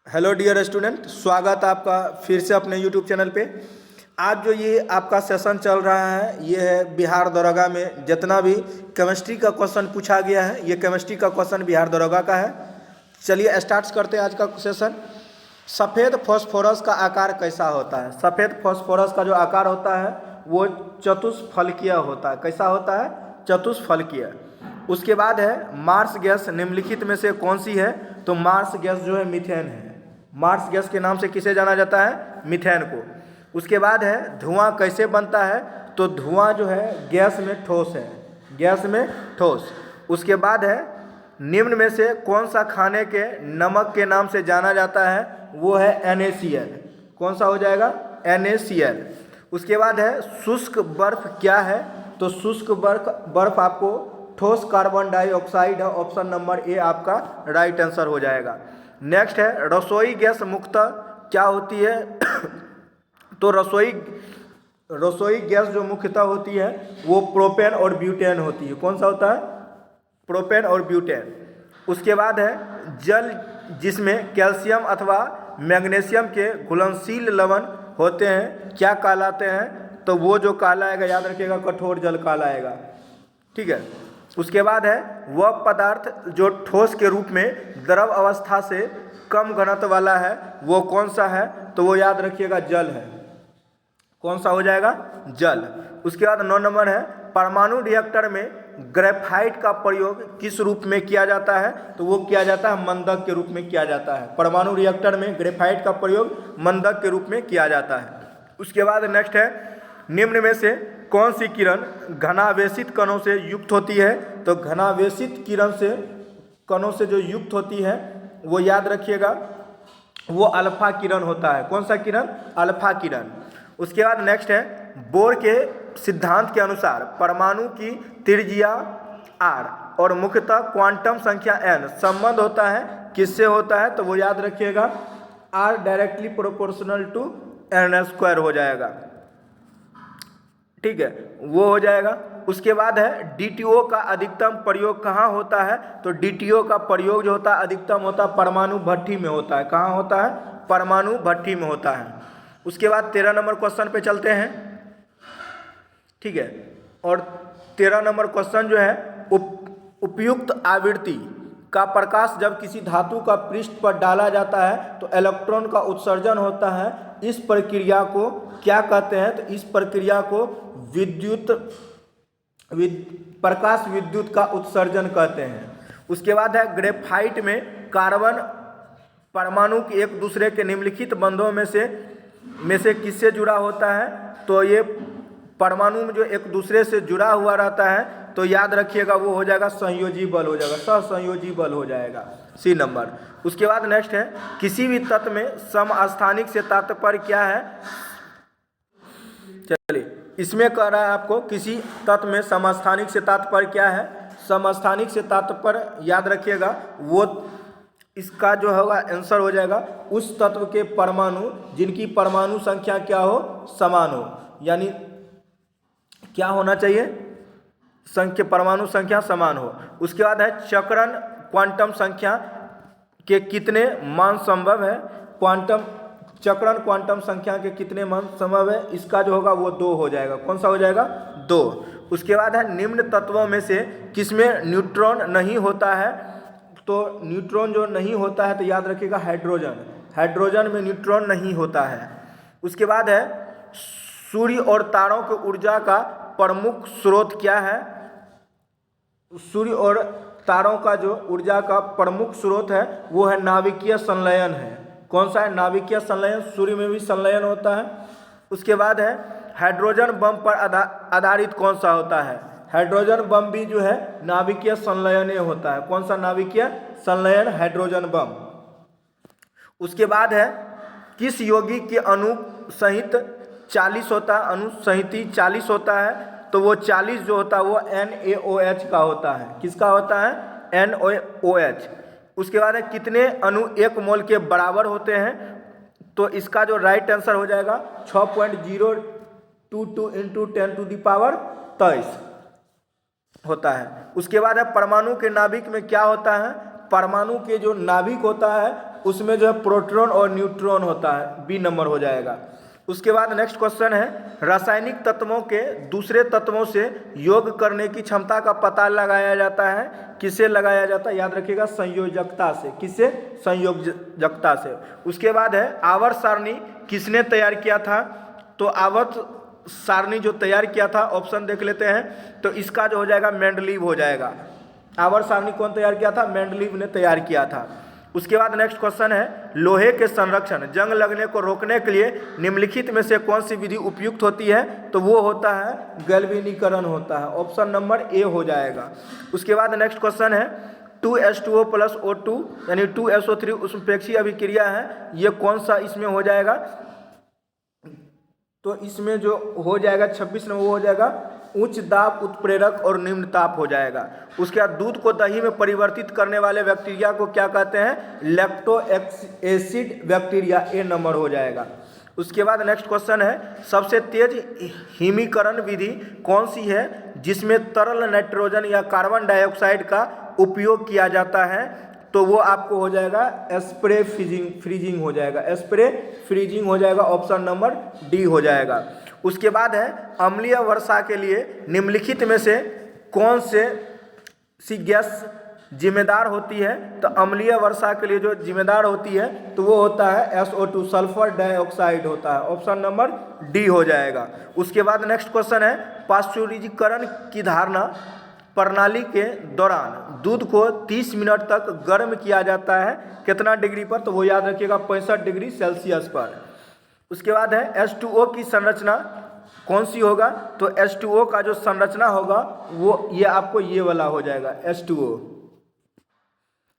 Hello dear student, स्वागत है आपका फिर से अपने यूट्यूब चैनल पे। आज जो ये आपका सेशन चल रहा है ये है बिहार दरोगा में जितना भी केमिस्ट्री का क्वेश्चन पूछा गया है, ये केमिस्ट्री का क्वेश्चन बिहार दरोगा का है। चलिए स्टार्ट करते हैं आज का सेशन। सफ़ेद फॉस्फोरस का आकार कैसा होता है? सफ़ेद फॉस्फोरस का जो आकार होता है वो चतुष्फलकीय होता है। कैसा होता है? चतुष्फलकीय। उसके बाद है मार्स गैस निम्नलिखित में से कौन सी है? तो मार्स गैस जो है मीथेन है। मार्स गैस के नाम से किसे जाना जाता है? मीथेन को। उसके बाद है धुआं कैसे बनता है? तो धुआं जो है गैस में ठोस है, गैस में ठोस। उसके बाद है निम्न में से कौन सा खाने के नमक के नाम से जाना जाता है? वो है NaCl। कौन सा हो जाएगा? NaCl। उसके बाद है शुष्क बर्फ क्या है? तो शुष्क बर्फ आपको ठोस कार्बन डाइऑक्साइड है। ऑप्शन नंबर ए आपका राइट आंसर हो जाएगा। नेक्स्ट है रसोई गैस मुख्यतः क्या होती है? तो रसोई गैस जो मुख्यतः होती है वो प्रोपेन और ब्यूटेन होती है। कौन सा होता है? प्रोपेन और ब्यूटेन। उसके बाद है जल जिसमें कैल्शियम अथवा मैग्नीशियम के घुलनशील लवण होते हैं क्या कहलाते हैं? तो वो जो कहलाएगा, याद रखिएगा, कठोर जल कहलाएगा। ठीक है। उसके बाद है वह पदार्थ जो ठोस के रूप में द्रव अवस्था से कम घनत्व वाला है वो कौन सा है? तो वो याद रखिएगा जल है। कौन सा हो जाएगा? जल। उसके बाद 9 नंबर है परमाणु रिएक्टर में ग्रेफाइट का प्रयोग किस रूप में किया जाता है? तो वो किया जाता है मंदक के रूप में किया जाता है। परमाणु रिएक्टर में ग्रेफाइट का प्रयोग मंदक के रूप में किया जाता है। उसके बाद नेक्स्ट है निम्न में से कौन सी किरण घनावेशित कणों से युक्त होती है? तो घनावेशित कणों से जो युक्त होती है वो याद रखिएगा वो अल्फा किरण होता है। कौन सा किरण? अल्फा किरण। उसके बाद नेक्स्ट है बोर के सिद्धांत के अनुसार परमाणु की त्रिज्या r और मुख्यतः क्वांटम संख्या n संबंध होता है किससे होता है? तो वो याद रखिएगा r directly proportional to n² हो जाएगा। ठीक है, वो हो जाएगा। उसके बाद है DTO का अधिकतम प्रयोग कहाँ होता है? तो DTO का प्रयोग जो होता है अधिकतम होता है परमाणु भट्ठी में होता है। कहाँ होता है? परमाणु भट्ठी में होता है। उसके बाद 13 नंबर क्वेश्चन पे चलते हैं। ठीक है, और 13 नंबर क्वेश्चन जो है उपयुक्त आवृत्ति का प्रकाश जब किसी धातु का पृष्ठ पर डाला जाता है तो इलेक्ट्रॉन का उत्सर्जन होता है। इस प्रक्रिया को क्या कहते हैं? तो इस प्रक्रिया को प्रकाश विद्युत का उत्सर्जन कहते हैं। उसके बाद है ग्रेफाइट में कार्बन परमाणु के एक दूसरे के निम्नलिखित बंधों में से किससे जुड़ा होता है? तो ये परमाणु में जो एक दूसरे से जुड़ा हुआ रहता है तो याद रखिएगा वो हो जाएगा संयोजी बल हो जाएगा, सहसंयोजी बल हो जाएगा, सी नंबर। उसके बाद नेक्स्ट है किसी भी तत्व में समस्थानिक से तात्पर्य क्या है? चलिए, इसमें कह रहा है आपको किसी तत्व में समस्थानिक से तात्पर्य क्या है? समस्थानिक से तात्पर्य याद रखिएगा वो इसका जो होगा आंसर हो जाएगा उस तत्व के परमाणु जिनकी परमाणु संख्या क्या हो? समान हो। यानी क्या होना चाहिए? परमाणु संख्या समान हो। उसके बाद है चक्रण क्वांटम संख्या के कितने मान संभव है? चक्रण क्वांटम संख्या के कितने मान संभव है? इसका जो होगा वो 2 हो जाएगा। कौन सा हो जाएगा? 2। उसके बाद है निम्न तत्वों में से किसमें न्यूट्रॉन नहीं होता है? तो न्यूट्रॉन जो नहीं होता है तो याद रखिएगा हाइड्रोजन में न्यूट्रॉन नहीं होता है। उसके बाद है सूर्य और तारों की ऊर्जा का प्रमुख स्रोत क्या है? सूर्य और तारों का जो ऊर्जा का प्रमुख स्रोत है वो है नाभिकीय संलयन है। कौन सा है? नाभिकीय संलयन। सूर्य में भी संलयन होता है। उसके बाद है हाइड्रोजन बम पर आधारित कौन सा होता है? हाइड्रोजन बम भी जो है नाभिकीय संलयन होता है। कौन सा नाभिकीय संलयन? Hydrogen bomb. उसके बाद है किस यौगिक के अणु सहित 40 होता है? अणु सहित 40 होता है तो वो 40 जो होता है वो NaOH का होता है। किसका होता है? NaOH। उसके बाद है कितने अणु 1 मोल के बराबर होते हैं? तो इसका जो राइट आंसर हो जाएगा 6.022 × 10⁻23 होता है। उसके बाद है परमाणु के नाभिक में क्या होता है? परमाणु के जो नाभिक होता है उसमें जो है प्रोटॉन और न्यूट्रॉन होता है, बी नंबर हो जाएगा। उसके बाद नेक्स्ट क्वेश्चन है, रासायनिक तत्वों के दूसरे तत्वों से योग करने की क्षमता का पता लगाया जाता है, किससे लगाया जाता है? याद रखिएगा, संयोजकता से। किससे? संयोजकता से। उसके बाद है, आवर्त सारणी किसने तैयार किया था? तो आवर्त सारणी जो तैयार किया था, ऑप्शन देख लेते हैं, तो इसका जो हो जाएगा मेंडलीव हो जाएगा। आवर्त सारणी कौन तैयार किया था? मेंडलीव ने तैयार किया था। उसके बाद नेक्स्ट क्वेश्चन है, लोहे के संरक्षण जंग लगने को रोकने के लिए निम्नलिखित में से कौन सी विधि उपयुक्त होती है? तो वो होता है गैल्वेनीकरण होता है, ऑप्शन नंबर ए हो जाएगा। उसके बाद नेक्स्ट क्वेश्चन है, 2H2O + O2 यानी 2SO3 उष्णप्रेक्षी अभिक्रिया है, ये कौन सा इसमें हो जाएगा? तो इसमें जो हो जाएगा 26 नंबर वो हो जाएगा उच्च दाब उत्प्रेरक और निम्न ताप हो जाएगा। उसके बाद दूध को दही में परिवर्तित करने वाले बैक्टीरिया को क्या कहते हैं? लैक्टो एसिड बैक्टीरिया, ए नंबर हो जाएगा। उसके बाद नेक्स्ट क्वेश्चन है, सबसे तेज हिमीकरण विधि कौन सी है जिसमें तरल नाइट्रोजन या कार्बन डाइऑक्साइड का उपयोग किया जाता है? तो वो आपको हो जाएगा स्प्रे फ्रीजिंग हो जाएगा, स्प्रे फ्रीजिंग हो जाएगा, ऑप्शन नंबर डी हो जाएगा। उसके बाद है, अम्लीय वर्षा के लिए निम्नलिखित में से कौन सी गैस जिम्मेदार होती है? तो अम्लीय वर्षा के लिए जो जिम्मेदार होती है तो वो होता है SO2 सल्फर डाइऑक्साइड होता है, ऑप्शन नंबर डी हो जाएगा। उसके बाद नेक्स्ट क्वेश्चन है, पाश्चुरीकरण की धारणा प्रणाली के दौरान दूध को 30 मिनट तक गर्म किया जाता है, कितना डिग्री पर? तो वो याद रखिएगा 65 डिग्री सेल्सियस पर। उसके बाद है, H2O की संरचना कौन सी होगा? तो H2O का जो संरचना होगा वो ये आपको ये वाला हो जाएगा H2O,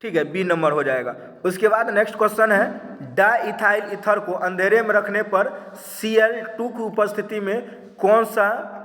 ठीक है, बी नंबर हो जाएगा। उसके बाद नेक्स्ट क्वेश्चन है, डाइथाइल ईथर को अंधेरे में रखने पर Cl2 की उपस्थिति में कौन सा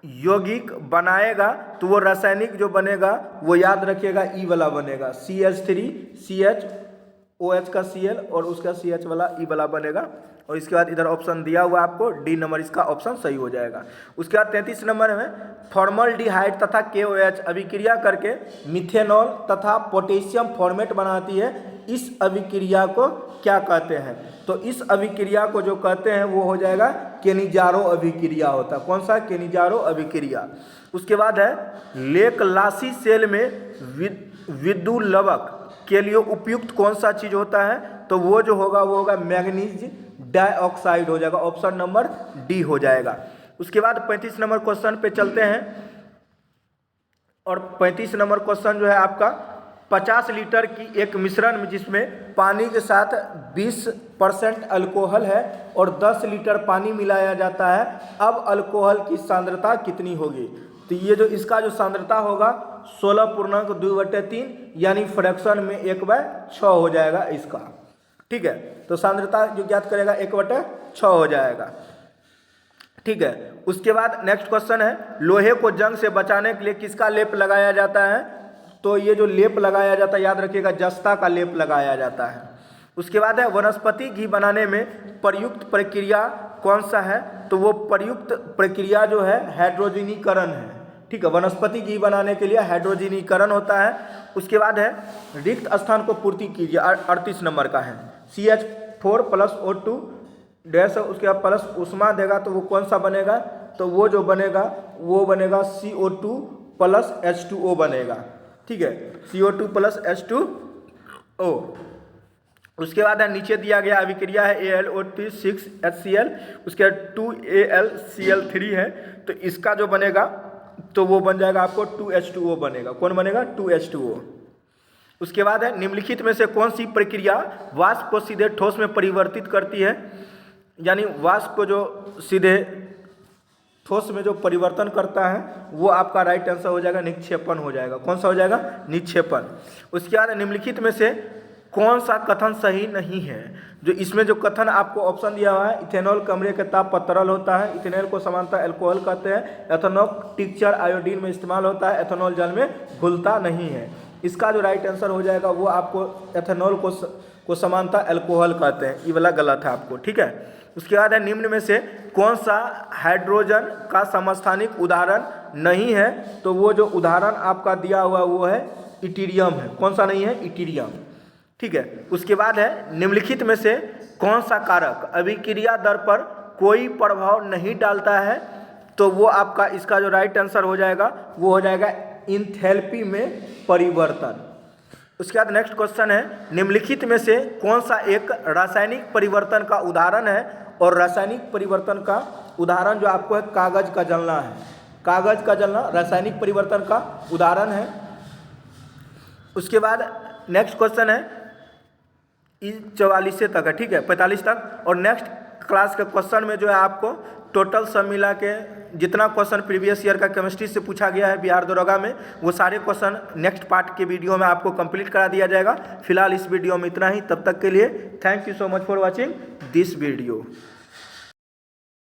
यौगिक बनाएगा? तो वो रासायनिक जो बनेगा वो याद रखिएगा ई वाला बनेगा, CH3 CHOH का Cl और उसका CH वाला ई वाला बनेगा। और इसके बाद इधर ऑप्शन दिया हुआ आपको डी नंबर, इसका ऑप्शन सही हो जाएगा। उसके बाद 33 नंबर में, फॉर्मल्डिहाइड तथा KOH अभिक्रिया करके मिथेनॉल तथा पोटेशियम फॉर्मेट बनाती है, इस अभिक्रिया को क्या कहते हैं? तो इस अभिक्रिया को जो कहते हैं वो हो जाएगा केनिजारो अभिक्रिया होता है। कौन सा? केनिजारो अभिक्रिया। उसके बाद है, लेकलासी सेल में विद्युल्लवक के लिए उपयुक्त कौन सा चीज होता है? तो वो जो होगा वो होगा मैग्नीज डाइऑक्साइड हो जाएगा, ऑप्शन नंबर डी हो जाएगा। उसके बाद 35 नंबर क्वेश्चन पे चलते हैं, और 35 नंबर क्वेश्चन जो है आपका 50 लीटर की एक मिश्रण में जिसमें पानी के साथ 20% अल्कोहल है और 10 लीटर पानी मिलाया जाता है, अब अल्कोहल की सांद्रता कितनी होगी? तो ये जो इसका जो सांद्रता होगा 16.2/3 यानी फ्रैक्शन में 1/6 हो जाएगा इसका, ठीक है। तो सांद्रता जो ज्ञात करेगा 1/6 हो जाएगा, ठीक है। उसके बाद नेक्स्ट क्वेश्चन है, लोहे को जंग से बचाने के लिए किसका लेप लगाया जाता है? तो ये जो लेप लगाया जाता है याद रखिएगा जस्ता का लेप लगाया जाता है। उसके बाद है, वनस्पति घी बनाने में प्रयुक्त प्रक्रिया कौन सा है? तो वो प्रयुक्त प्रक्रिया जो है हाइड्रोजनीकरण है, ठीक है। वनस्पति घी बनाने के लिए हाइड्रोजनीकरण होता है। उसके बाद है, रिक्त स्थान को पूर्ति कीजिए, 38 नंबर का है, CH4 + O2 डैश, उसके बाद प्लस उष्मा देगा तो वो कौन सा बनेगा? तो वो जो बनेगा वो बनेगा CO2 + H2O बनेगा, ठीक है, CO2 + H2O। उसके बाद है, नीचे दिया गया अभिक्रिया है AlO6HCl, उसके बाद 2AlCl3 है, तो इसका जो बनेगा तो वो बन जाएगा आपको 2H2O बनेगा। कौन बनेगा? 2H2O। उसके बाद है, निम्नलिखित में से कौन सी प्रक्रिया वाष्प को सीधे ठोस में परिवर्तित करती है? यानी वाष्प को जो सीधे ठोस में जो परिवर्तन करता है वो आपका राइट आंसर हो जाएगा निक्षेपण हो जाएगा। कौन सा हो जाएगा? निक्षेपण। उसके बाद निम्नलिखित में से कौन सा कथन सही नहीं है? जो इसमें जो कथन आपको ऑप्शन दिया हुआ है, इथेनॉल कमरे के ताप पर तरल होता है, इथेनॉल को सामान्यतः अल्कोहल कहते हैं, एथेनॉल टिक्चर आयोडीन में इस्तेमाल होता है, एथेनॉल जल में घुलता नहीं है। इसका जो राइट आंसर हो जाएगा वो आपको एथेनॉल को समानता अल्कोहल कहते हैं, ये वाला गलत है आपको, ठीक है। उसके बाद है, निम्न में से कौन सा हाइड्रोजन का समस्थानिक उदाहरण नहीं है? तो वो जो उदाहरण आपका दिया हुआ वो है इटीरियम है। कौन सा नहीं है? इटीरियम। ठीक है। उसके बाद है निम्नलिखित में से कौन सा कारक अभिक्रिया दर पर कोई प्रभाव नहीं डालता है? तो वो आपका इसका जो राइट आंसर हो जाएगा वो हो जाएगा इंथैल्पी में परिवर्तन। उसके बाद नेक्स्ट क्वेश्चन है निम्नलिखित में से कौन सा एक रासायनिक परिवर्तन का उदाहरण है? और रासायनिक परिवर्तन का उदाहरण जो आपको है कागज का जलना है। कागज का जलना रासायनिक परिवर्तन का उदाहरण है। उसके बाद नेक्स्ट क्वेश्चन है 44 तक है, ठीक है, 45 तक। और नेक्स्ट क्लास के क्वेश्चन में जो है आपको टोटल सब मिला के जितना क्वेश्चन प्रीवियस ईयर का केमिस्ट्री से पूछा गया है बिहार दरोगा में, वो सारे क्वेश्चन नेक्स्ट पार्ट के वीडियो में आपको कंप्लीट करा दिया जाएगा। फिलहाल इस वीडियो में इतना ही। तब तक के लिए thank you so much for watching this video.